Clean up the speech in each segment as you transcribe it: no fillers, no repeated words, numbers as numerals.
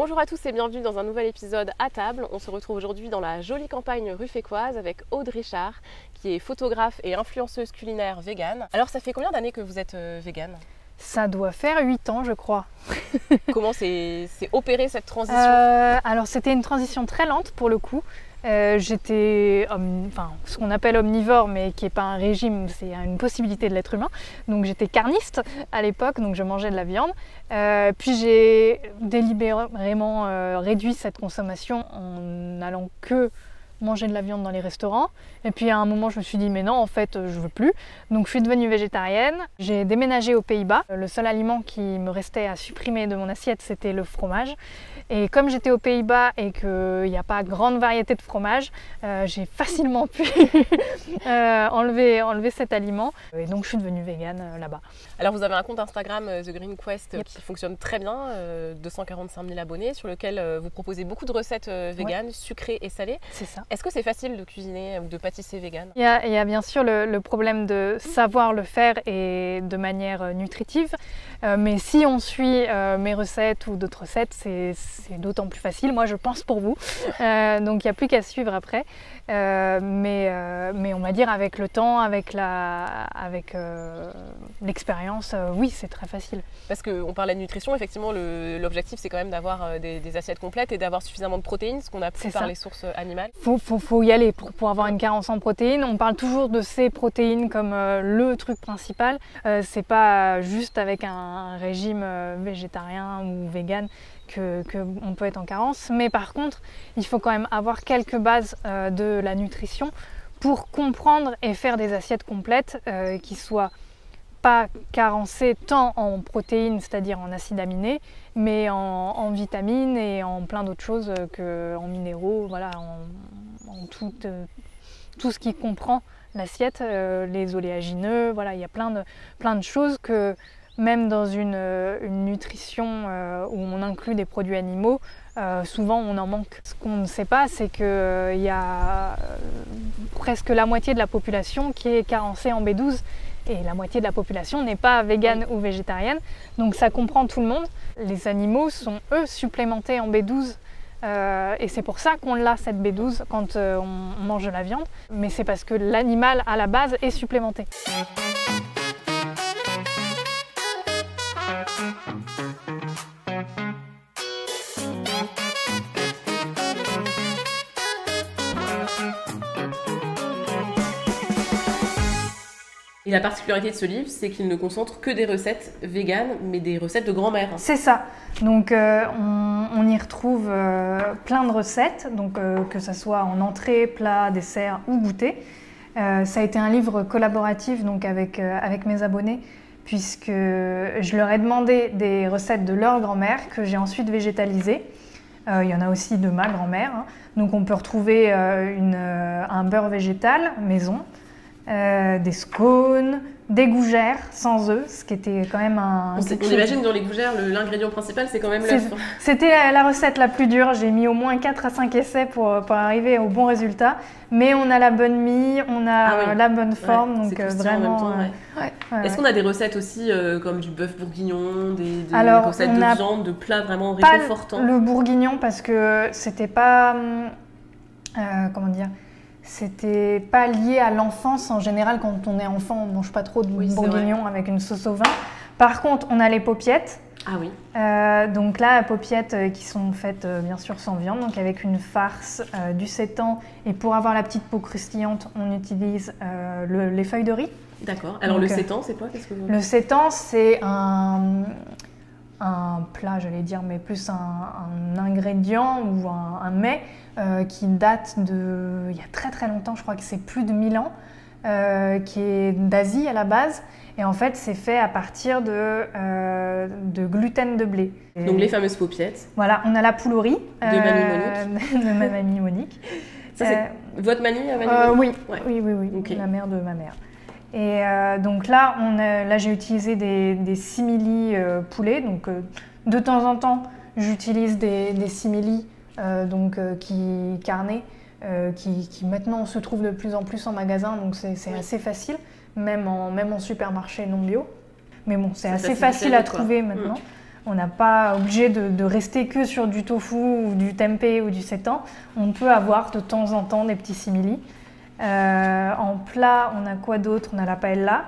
Bonjour à tous et bienvenue dans un nouvel épisode à table. On se retrouve aujourd'hui dans la jolie campagne rufécoise avec Aude Richard qui est photographe et influenceuse culinaire végane. Alors ça fait combien d'années que vous êtes végane? Ça doit faire 8 ans je crois. Comment s'est opérée cette transition? Alors c'était une transition très lente pour le coup. J'étais ce qu'on appelle omnivore, mais qui n'est pas un régime, c'est une possibilité de l'être humain. Donc j'étais carniste à l'époque, donc je mangeais de la viande. Puis j'ai délibérément réduit cette consommation en n'allant que manger de la viande dans les restaurants. Et puis à un moment je me suis dit mais non, en fait je veux plus. Donc je suis devenue végétarienne. J'ai déménagé aux Pays-Bas. Le seul aliment qui me restait à supprimer de mon assiette c'était le fromage. Et comme j'étais aux Pays-Bas et qu'il n'y a pas grande variété de fromage, j'ai facilement pu enlever cet aliment. Et donc je suis devenue végane là-bas. Alors vous avez un compte Instagram The Green Quest qui fonctionne très bien, 245 000 abonnés, sur lequel vous proposez beaucoup de recettes véganes, sucrées et salées. C'est ça. Est-ce que c'est facile de cuisiner ou de pâtisser végane? Il y a bien sûr le problème de savoir le faire et de manière nutritive. Mais si on suit mes recettes ou d'autres recettes, c'est d'autant plus facile, moi je pense pour vous. Donc il n'y a plus qu'à suivre après. Mais on va dire avec le temps, avec l'expérience, oui c'est très facile. Parce qu'on parlait de nutrition, effectivement l'objectif c'est quand même d'avoir des assiettes complètes et d'avoir suffisamment de protéines, ce qu'on a pu par les sources animales. Faut y aller pour avoir une carence en protéines. On parle toujours de ces protéines comme le truc principal. C'est pas juste avec un régime végétarien ou vegan qu'on peut être en carence. Mais par contre, il faut quand même avoir quelques bases de la nutrition pour comprendre et faire des assiettes complètes qui soient pas carencées tant en protéines, c'est-à-dire en acides aminés, mais en vitamines et en plein d'autres choses qu'en minéraux, voilà, en tout ce qui comprend l'assiette, les oléagineux, voilà, il y a plein de choses que même dans une nutrition où on inclut des produits animaux, souvent on en manque. Ce qu'on ne sait pas, c'est qu'il y a presque la moitié de la population qui est carencée en B12 et la moitié de la population n'est pas végane ou végétarienne. Donc ça comprend tout le monde. Les animaux sont eux supplémentés en B12 et c'est pour ça qu'on l'a cette B12 quand on mange de la viande. Mais c'est parce que l'animal à la base est supplémenté. Et la particularité de ce livre, c'est qu'il ne concentre que des recettes véganes, mais des recettes de grand-mère. C'est ça. Donc on y retrouve plein de recettes, donc que ce soit en entrée, plat, dessert ou goûter. Ça a été un livre collaboratif donc avec mes abonnés, puisque je leur ai demandé des recettes de leur grand-mère que j'ai ensuite végétalisées. Il y en a aussi de ma grand-mère. Hein. Donc on peut retrouver un beurre végétal maison, des scones, des gougères sans œufs, ce qui était quand même on imagine dans les gougères, l'ingrédient principal c'est quand même l'œuf. C'était la recette la plus dure, j'ai mis au moins 4 à 5 essais pour arriver au bon résultat. Mais on a la bonne mie, on a la bonne forme, donc vraiment... En même temps, Est-ce qu'on a des recettes aussi comme du bœuf bourguignon, des recettes de viande, de plats vraiment réconfortants? Le bourguignon parce que c'était pas... comment dire, c'était pas lié à l'enfance. En général, quand on est enfant, on mange pas trop de bourguignon avec une sauce au vin. Par contre, on a les paupiettes. Ah oui. Donc là, paupiettes qui sont faites bien sûr sans viande, donc avec une farce, du sétan. Et pour avoir la petite peau croustillante, on utilise les feuilles de riz. D'accord. Alors donc, le sétan, c'est quoi? Le sétan, c'est un plat, j'allais dire, mais plus un ingrédient ou un mets qui date il y a très très longtemps, je crois que c'est plus de 1000 ans, qui est d'Asie à la base. Et en fait, c'est fait à partir de gluten de blé. Donc les fameuses paupiettes. Voilà, on a la poule au riz. De Mamie Monique. De ma mamie Monique. Ça, c'est votre mamie, Monique? Oui, Okay. La mère de ma mère. Et donc là, j'ai utilisé des simili poulet. Donc de temps en temps, j'utilise des simili carnés qui maintenant se trouvent de plus en plus en magasin. Donc c'est assez facile, même en supermarché non bio. Mais bon, c'est assez facile à trouver maintenant. On n'a pas obligé de rester que sur du tofu ou du tempeh ou du seitan. On peut avoir de temps en temps des petits simili. En plat, on a quoi d'autre? On a la paella,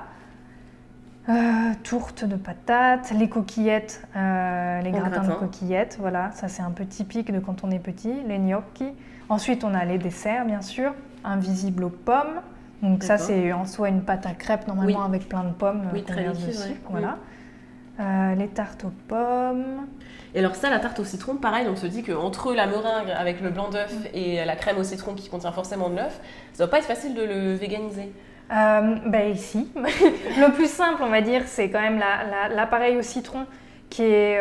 tourte de patates, les coquillettes, les gratins de coquillettes. Voilà, ça c'est un peu typique de quand on est petit, les gnocchi. Ensuite, on a les desserts, bien sûr, invisible aux pommes. Donc ça, c'est en soi une pâte à crêpes, normalement avec plein de pommes qu'on vient dessus. Voilà. Les tartes aux pommes. Et alors ça, la tarte au citron, pareil, on se dit qu'entre la meringue avec le blanc d'œuf et la crème au citron qui contient forcément de l'œuf, ça va pas être facile de le véganiser. Ici, le plus simple, on va dire, c'est quand même l'appareil au citron qui est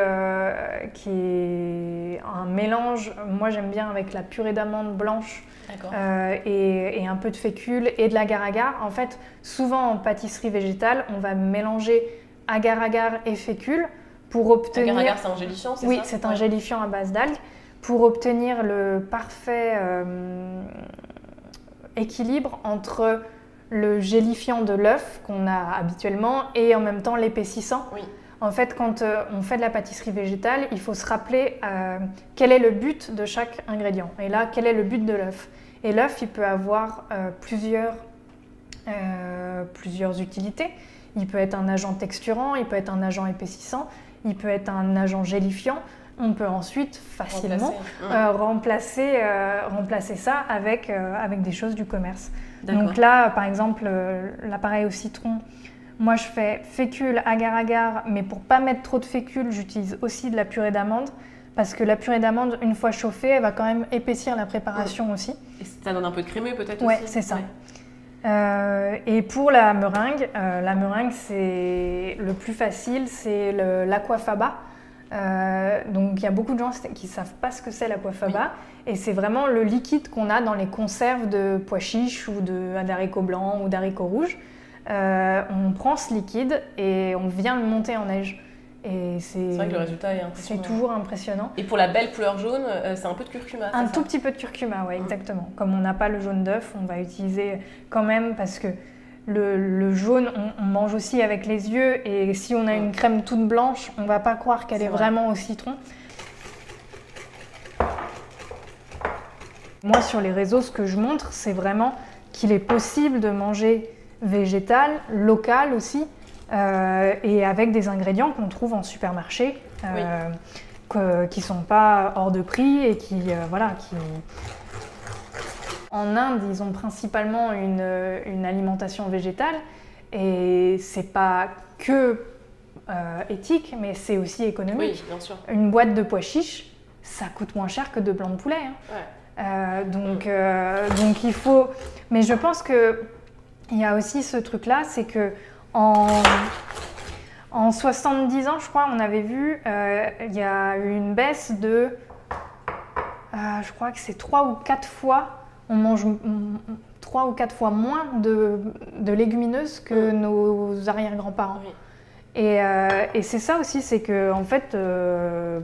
un mélange. Moi, j'aime bien avec la purée d'amande blanche et un peu de fécule et de l'agar-agar. En fait, souvent en pâtisserie végétale, on va mélanger agar-agar et fécule pour obtenir... Agar-agar, c'est un gélifiant, c'est ça? Oui, c'est un gélifiant à base d'algues pour obtenir le parfait équilibre entre le gélifiant de l'œuf qu'on a habituellement et en même temps l'épaississant. Oui. En fait, quand on fait de la pâtisserie végétale, il faut se rappeler quel est le but de chaque ingrédient. Et là, quel est le but de l'œuf? Et l'œuf, il peut avoir plusieurs utilités. Il peut être un agent texturant, il peut être un agent épaississant, il peut être un agent gélifiant. On peut ensuite facilement remplacer ça avec des choses du commerce. Donc là, par exemple, l'appareil au citron, moi je fais fécule, agar-agar, mais pour pas mettre trop de fécule, j'utilise aussi de la purée d'amande. Parce que la purée d'amande, une fois chauffée, elle va quand même épaissir la préparation aussi. Et ça donne un peu de crémeux peut-être aussi? Oui, c'est ça. Et pour la meringue, c'est le plus facile, c'est l'aquafaba. Donc il y a beaucoup de gens qui ne savent pas ce que c'est l'aquafaba. Et c'est vraiment le liquide qu'on a dans les conserves de pois chiches ou d'haricots blancs ou d'haricots rouges. On prend ce liquide et on vient le monter en neige. Et c'est vrai que le résultat est impressionnant. C'est toujours impressionnant. Et pour la belle couleur jaune, c'est un peu de curcuma. Un tout petit peu de curcuma, oui, exactement. Comme on n'a pas le jaune d'œuf, on va utiliser quand même parce que le jaune, on mange aussi avec les yeux. Et si on a une crème toute blanche, on ne va pas croire qu'elle est vraiment au citron. Moi, sur les réseaux, ce que je montre, c'est vraiment qu'il est possible de manger végétal, local aussi. Et avec des ingrédients qu'on trouve en supermarché, qui ne sont pas hors de prix et qui... En Inde, ils ont principalement une alimentation végétale et c'est pas que éthique, mais c'est aussi économique. Oui, bien sûr. Une boîte de pois chiches, ça coûte moins cher que 2 blancs de poulet. Donc il faut... Mais je pense qu'il y a aussi ce truc-là, c'est que en 70 ans, je crois, on avait vu, il y a eu une baisse de, je crois que c'est 3 ou 4 fois, on mange 3 ou 4 fois moins de légumineuses que nos arrière-grands-parents. Et c'est ça aussi, c'est que en fait,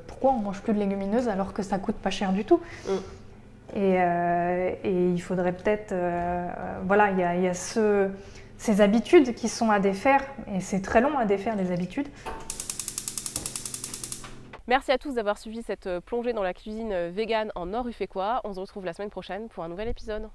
pourquoi on mange plus de légumineuses alors que ça coûte pas cher du tout? Et il faudrait peut-être, il y a ces habitudes qui sont à défaire, et c'est très long à défaire les habitudes. Merci à tous d'avoir suivi cette plongée dans la cuisine végane en nord-ufécois. On se retrouve la semaine prochaine pour un nouvel épisode.